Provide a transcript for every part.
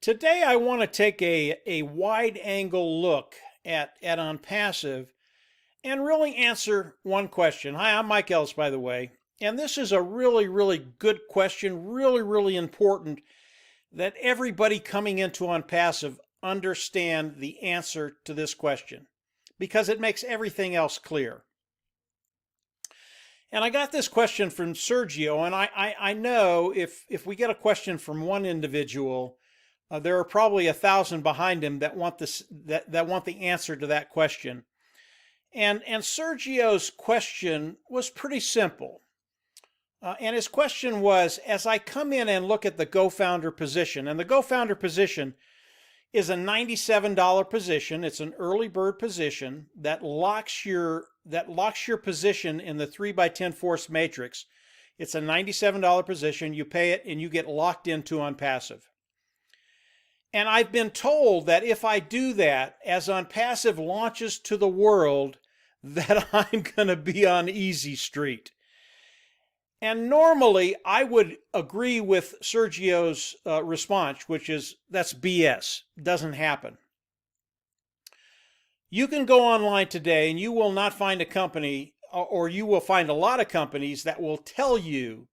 Today I want to take a wide angle look at OnPassive and really answer one question. Hi, I'm Mike Ellis, by the way, and this is a really good question, really important that everybody coming into OnPassive understand the answer to this question because it makes everything else clear. And I got this question from Sergio, and I know if we get a question from one individual, there are probably 1,000 behind him that want this that want the answer to that question. And Sergio's question was pretty simple. And his question was, as I come in and look at the GoFounder position, and the GoFounder position is a $97 position. It's an early bird position that locks your position in the 3x10 force matrix. It's a $97 position. You pay it and you get locked into OnPassive. And I've been told that if I do that, as OnPassive launches to the world, that I'm going to be on easy street. And normally I would agree with Sergio's response, which is that's BS. Doesn't happen. You can go online today and you will not find a company, or you will find a lot of companies that will tell you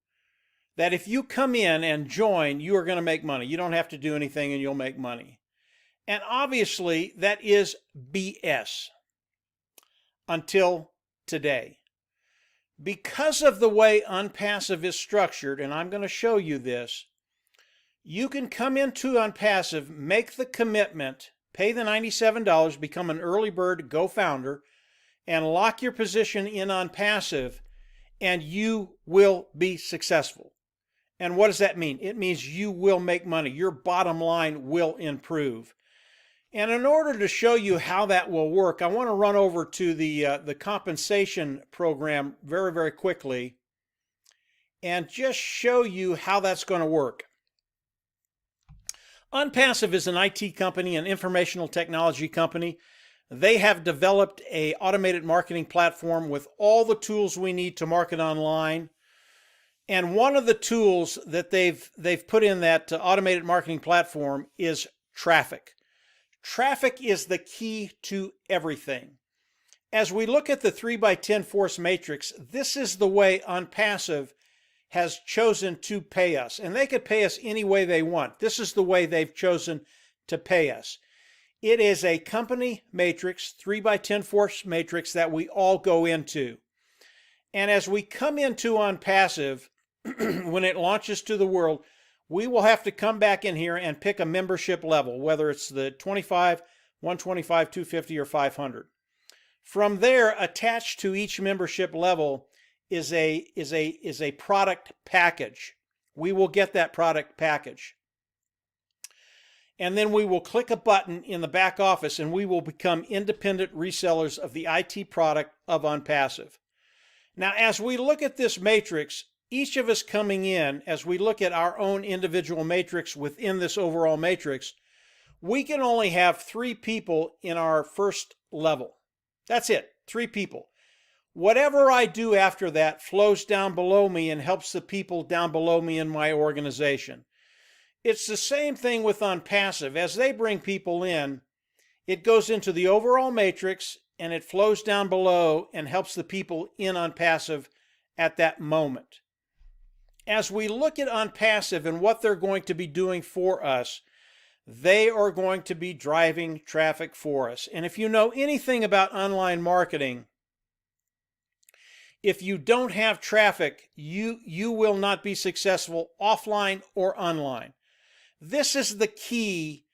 that if you come in and join, you are going to make money. You don't have to do anything and you'll make money. And obviously that is BS until today. Because of the way OnPassive is structured, and I'm going to show you this, you can come into OnPassive, make the commitment, pay the $97, become an early bird GoFounder, and lock your position in OnPassive, and you will be successful. And what does that mean? It means you will make money. Your bottom line will improve. And in order to show you how that will work, I want to run over to the compensation program very quickly and just show you how that's going to work. OnPassive is an IT company, an informational technology company. They have developed an automated marketing platform with all the tools we need to market online. And one of the tools that they've put in that automated marketing platform is traffic. Traffic is the key to everything. As we look at the 3x10 force matrix, this is the way OnPassive has chosen to pay us. And they could pay us any way they want. This is the way they've chosen to pay us. It is a company matrix, 3x10 force matrix that we all go into. And as we come into OnPassive, when it launches to the world, we will have to come back in here and pick a membership level, whether it's the 25, 125, 250, or 500. From there, attached to each membership level is a product package. We will get that product package. And then we will click a button in the back office and we will become independent resellers of the IT product of OnPassive. Now, as we look at this matrix, each of us coming in, as we look at our own individual matrix within this overall matrix, we can only have 3 people in our first level. That's it, 3 people. Whatever I do after that flows down below me and helps the people down below me in my organization. It's the same thing with OnPassive. As they bring people in, it goes into the overall matrix and it flows down below and helps the people in OnPassive at that moment. As we look at OnPassive and what they're going to be doing for us, they are going to be driving traffic for us. And if you know anything about online marketing, if you don't have traffic, you will not be successful offline or online. This is the key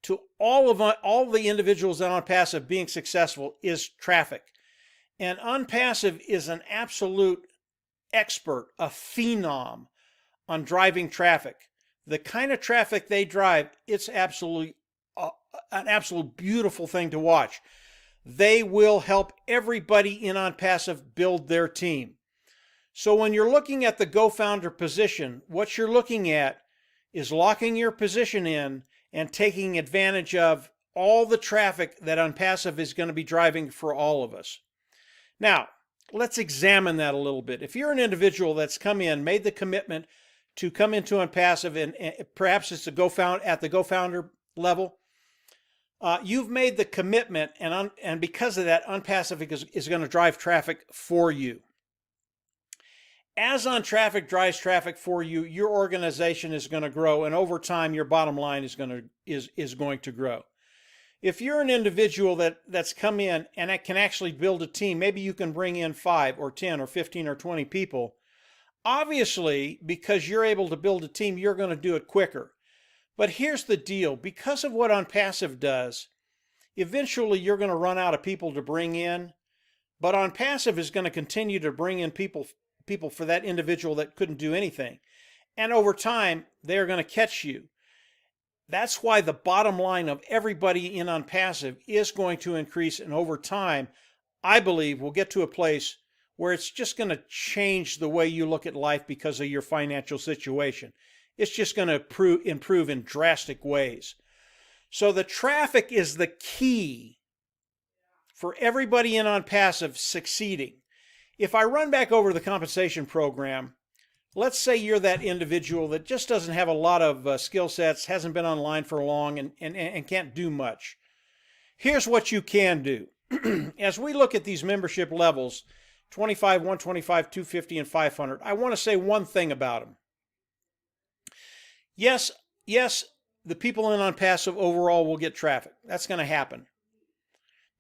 to all the individuals on OnPassive being successful is traffic. And OnPassive is an absolute expert, a phenom on driving traffic. The kind of traffic they drive, it's absolutely an absolute beautiful thing to watch. They will help everybody in OnPassive build their team. So when you're looking at the GoFounder position, what you're looking at is locking your position in and taking advantage of all the traffic that OnPassive is going to be driving for all of us. Now, let's examine that a little bit. If you're an individual that's come in, made the commitment to come into OnPassive, and perhaps it's at the GoFounder level, you've made the commitment, and because of that, OnPassive is going to drive traffic for you. As OnTraffic drives traffic for you, your organization is going to grow, and over time, your bottom line is going to grow. If you're an individual that's come in and can actually build a team, maybe you can bring in 5 or 10 or 15 or 20 people. Obviously, because you're able to build a team, you're going to do it quicker. But here's the deal. Because of what OnPassive does, eventually you're going to run out of people to bring in, but OnPassive is going to continue to bring in people for that individual that couldn't do anything. And over time, they're going to catch you. That's why the bottom line of everybody in OnPassive is going to increase, and over time, I believe we'll get to a place where it's just going to change the way you look at life because of your financial situation. It's just going to improve in drastic ways. So the traffic is the key for everybody in OnPassive succeeding. If I run back over the compensation program, let's say you're that individual that just doesn't have a lot of skill sets, hasn't been online for long, and can't do much. Here's what you can do. As we look at these membership levels, 25, 125, 250, and 500, I want to say one thing about them. Yes, the people in OnPassive overall will get traffic. That's going to happen.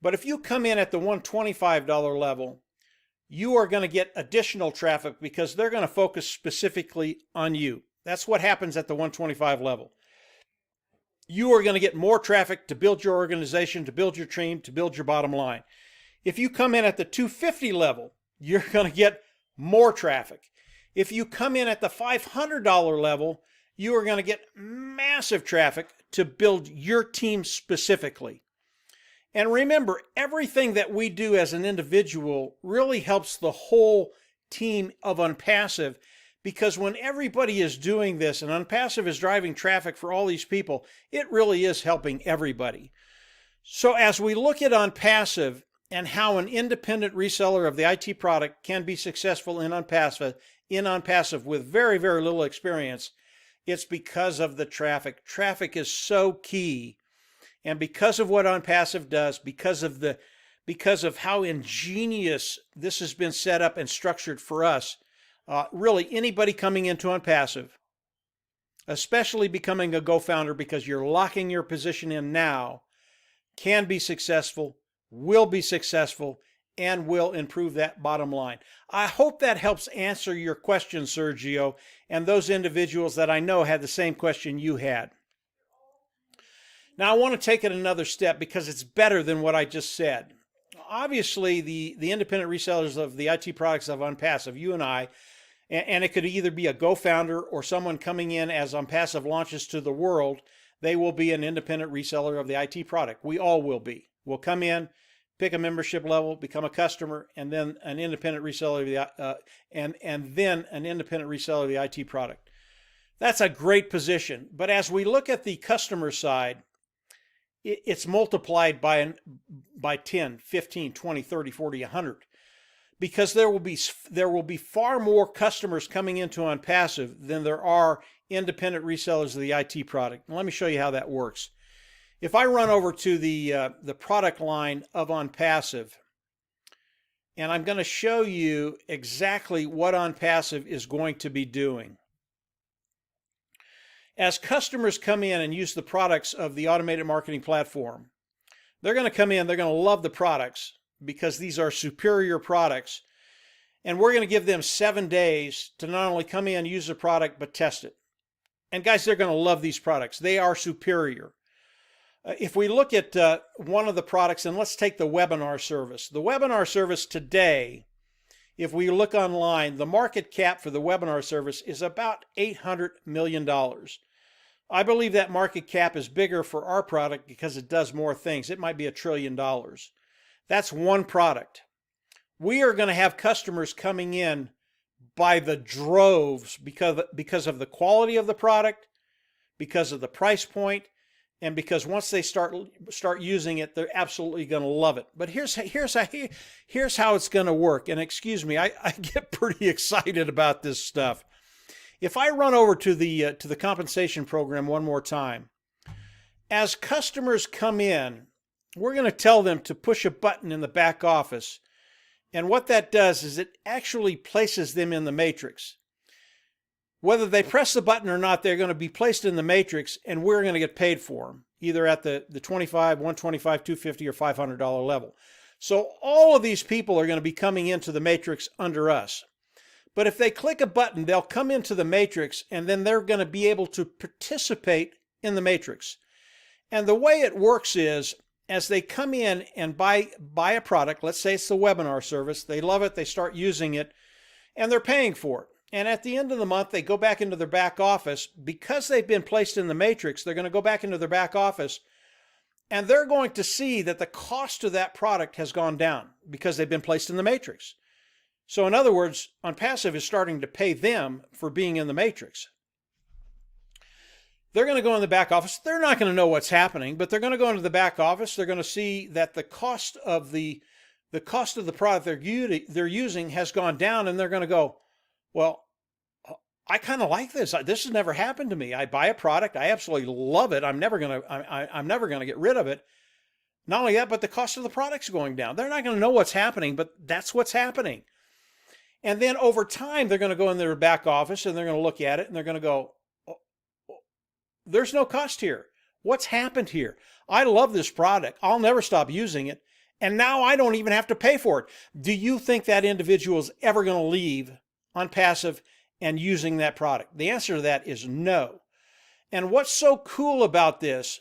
But if you come in at the $125 level, you are going to get additional traffic because they're going to focus specifically on you. That's what happens at the 125 level. You are going to get more traffic to build your organization, to build your team, to build your bottom line. If you come in at the 250 level, you're going to get more traffic. If you come in at the $500 level, you are going to get massive traffic to build your team specifically. And remember, everything that we do as an individual really helps the whole team of OnPassive, because when everybody is doing this and OnPassive is driving traffic for all these people, it really is helping everybody. So as we look at OnPassive and how an independent reseller of the IT product can be successful in OnPassive with very, very little experience, it's because of the traffic. Traffic is so key. And because of what OnPassive does, because of how ingenious this has been set up and structured for us, really anybody coming into OnPassive, especially becoming a GoFounder because you're locking your position in now, can be successful, will be successful, and will improve that bottom line. I hope that helps answer your question, Sergio, and those individuals that I know had the same question you had. Now, I want to take it another step because it's better than what I just said. Obviously, the independent resellers of the IT products of OnPassive, you and I, and it could either be a GoFounder or someone coming in as OnPassive launches to the world, they will be an independent reseller of the IT product. We all will be. We'll come in, pick a membership level, become a customer, and then an independent reseller of the an independent reseller of the IT product. That's a great position. But as we look at the customer side, it's multiplied by 10, 15, 20, 30, 40, 100, because there will be far more customers coming into OnPassive than there are independent resellers of the IT product. And let me show you how that works. If I run over to the product line of OnPassive, and I'm going to show you exactly what OnPassive is going to be doing. As customers come in and use the products of the automated marketing platform, they're going to come in, they're going to love the products because these are superior products. And we're going to give them 7 days to not only come in, use the product, but test it. And guys, they're going to love these products. They are superior. If we look at one of the products, and let's take the webinar service. The webinar service today, if we look online, the market cap for the webinar service is about $800 million. I believe that market cap is bigger for our product because it does more things. It might be $1 trillion. That's one product. We are going to have customers coming in by the droves because of the quality of the product, because of the price point, and because once they start using it, they're absolutely going to love it. But here's how it's going to work. And excuse me, I get pretty excited about this stuff. If I run over to the compensation program one more time, as customers come in, we're going to tell them to push a button in the back office. And what that does is it actually places them in the matrix. Whether they press the button or not, they're going to be placed in the matrix, and we're going to get paid for them, either at the $25, $125, $250, or $500 level. So all of these people are going to be coming into the matrix under us. But if they click a button, they'll come into the matrix, and then they're going to be able to participate in the matrix. And the way it works is, as they come in and buy a product, let's say it's the webinar service, they love it, they start using it, and they're paying for it. And at the end of the month, they go back into their back office. Because they've been placed in the matrix, they're going to go back into their back office, and they're going to see that the cost of that product has gone down because they've been placed in the matrix. So in other words, OnPassive is starting to pay them for being in the matrix. They're going to go in the back office. They're not going to know what's happening, but they're going to go into the back office. They're going to see that the cost of the product they're using has gone down, and they're going to go, well, I kind of like this. This has never happened to me. I buy a product. I absolutely love it. I'm never going to get rid of it. Not only that, but the cost of the product's going down. They're not going to know what's happening, but that's what's happening. And then over time, they're going to go in their back office, and they're going to look at it, and they're going to go, there's no cost here. What's happened here? I love this product. I'll never stop using it. And now I don't even have to pay for it. Do you think that individual is ever going to leave OnPassive and using that product? The answer to that is no. And what's so cool about this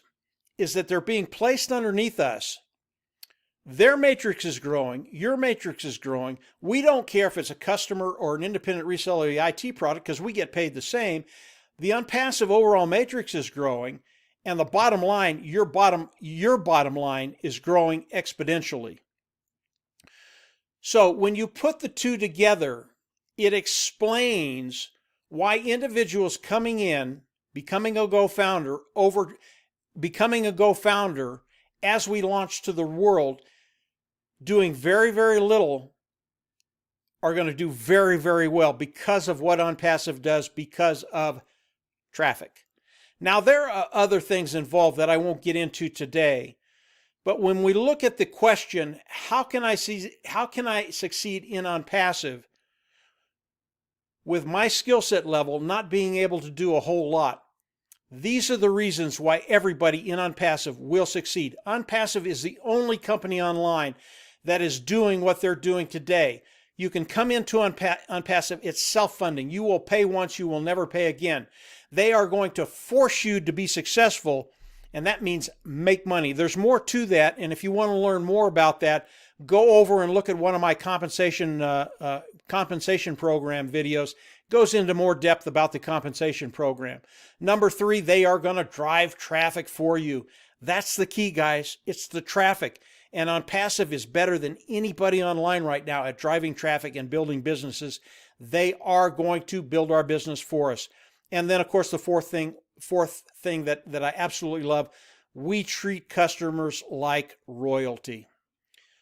is that they're being placed underneath us. Their matrix is growing. Your matrix is growing. We don't care if it's a customer or an independent reseller of the IT product because we get paid the same. The OnPassive overall matrix is growing, and the bottom line, your bottom line is growing exponentially. So when you put the two together, it explains why individuals coming in, becoming a GoFounder, as we launch to the world, doing very, very little, are going to do very, very well because of what OnPassive does, because of traffic. Now, there are other things involved that I won't get into today, but when we look at the question, how can I succeed in OnPassive with my skill set level not being able to do a whole lot? These are the reasons why everybody in OnPassive will succeed. OnPassive is the only company online that is doing what they're doing today. You can come into OnPassive. It's self-funding. You will pay once, you will never pay again. They are going to force you to be successful, and that means make money. There's more to that, and if you want to learn more about that, go over and look at one of my compensation program videos. It goes into more depth about the compensation program. Number 3, they are going to drive traffic for you. That's the key, guys. It's the traffic. And OnPassive is better than anybody online right now at driving traffic and building businesses. They are going to build our business for us. And then, of course, the fourth thing that I absolutely love, we treat customers like royalty.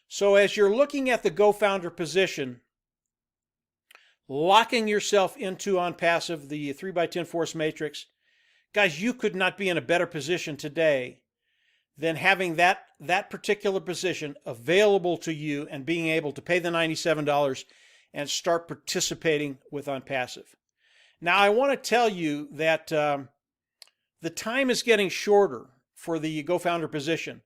So as you're looking at the GoFounder position, locking yourself into OnPassive, the 3x10 force matrix, guys, you could not be in a better position today than having that particular position available to you and being able to pay the $97 and start participating with OnPassive. Now, I want to tell you that the time is getting shorter for the GoFounder position.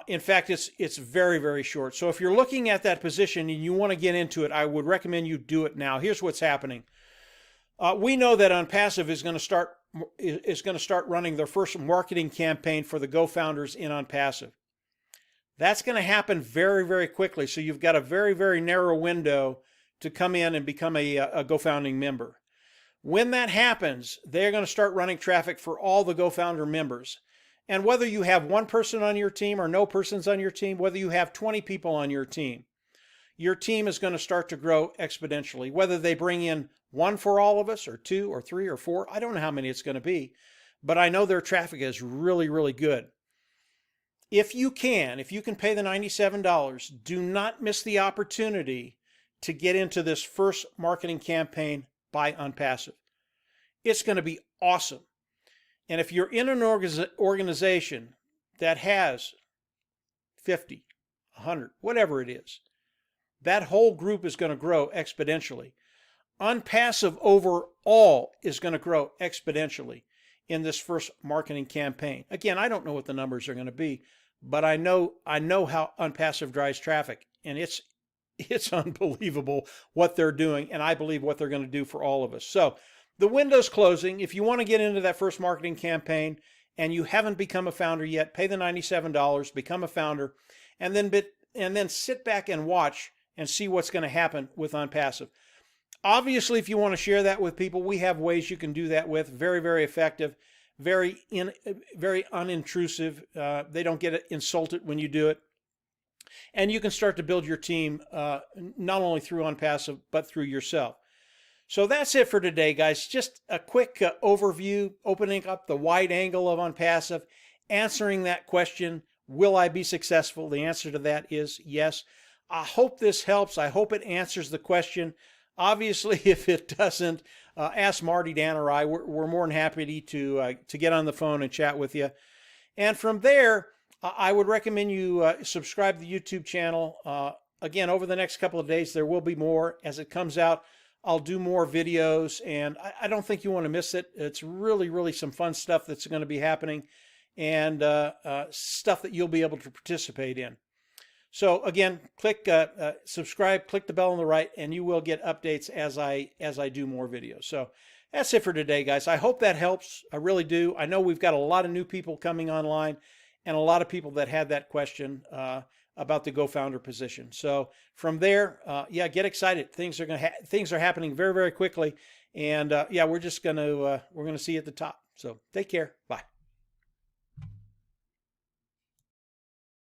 In fact, it's very, very short. So if you're looking at that position and you want to get into it, I would recommend you do it now. Here's what's happening. We know that OnPassive is going to start running their first marketing campaign for the GoFounders in OnPassive. That's going to happen very, very quickly. So you've got a very, very narrow window to come in and become a GoFounding member. When that happens, they're going to start running traffic for all the GoFounder members. And whether you have one person on your team or no persons on your team, whether you have 20 people on your team is going to start to grow exponentially. Whether they bring in one for all of us or 2 or 3 or 4, I don't know how many it's going to be, but I know their traffic is really, really good. If you can pay the $97, do not miss the opportunity to get into this first marketing campaign by OnPassive. It's going to be awesome. And if you're in an organization that has 50, 100, whatever it is, that whole group is going to grow exponentially. OnPassive overall is going to grow exponentially in this first marketing campaign. Again, I don't know what the numbers are going to be, but I know how OnPassive drives traffic, and it's unbelievable what they're doing, and I believe what they're going to do for all of us. So the window's closing. If you want to get into that first marketing campaign and you haven't become a founder yet, pay the $97, become a founder, and then sit back and watch and see what's going to happen with OnPassive. Obviously, if you want to share that with people, we have ways you can do that with. Very, very effective, very unintrusive. They don't get insulted when you do it. And you can start to build your team not only through OnPassive, but through yourself. So that's it for today, guys. Just a quick overview, opening up the wide angle of OnPassive, answering that question, will I be successful? The answer to that is yes. I hope this helps. I hope it answers the question. Obviously, if it doesn't, ask Marty, Dan, or I. We're more than happy to get on the phone and chat with you. And from there, I would recommend you subscribe to the YouTube channel. Again, over the next couple of days, there will be more. As it comes out, I'll do more videos, and I don't think you want to miss it. It's really, really some fun stuff that's going to be happening, and stuff that you'll be able to participate in. So again, click subscribe, click the bell on the right, and you will get updates as I do more videos. So that's it for today, guys. I hope that helps. I really do. I know we've got a lot of new people coming online, and a lot of people that had that question about the GoFounder position. So from there, yeah, get excited. Things are happening very, very quickly, and yeah, we're gonna see you at the top. So take care. Bye.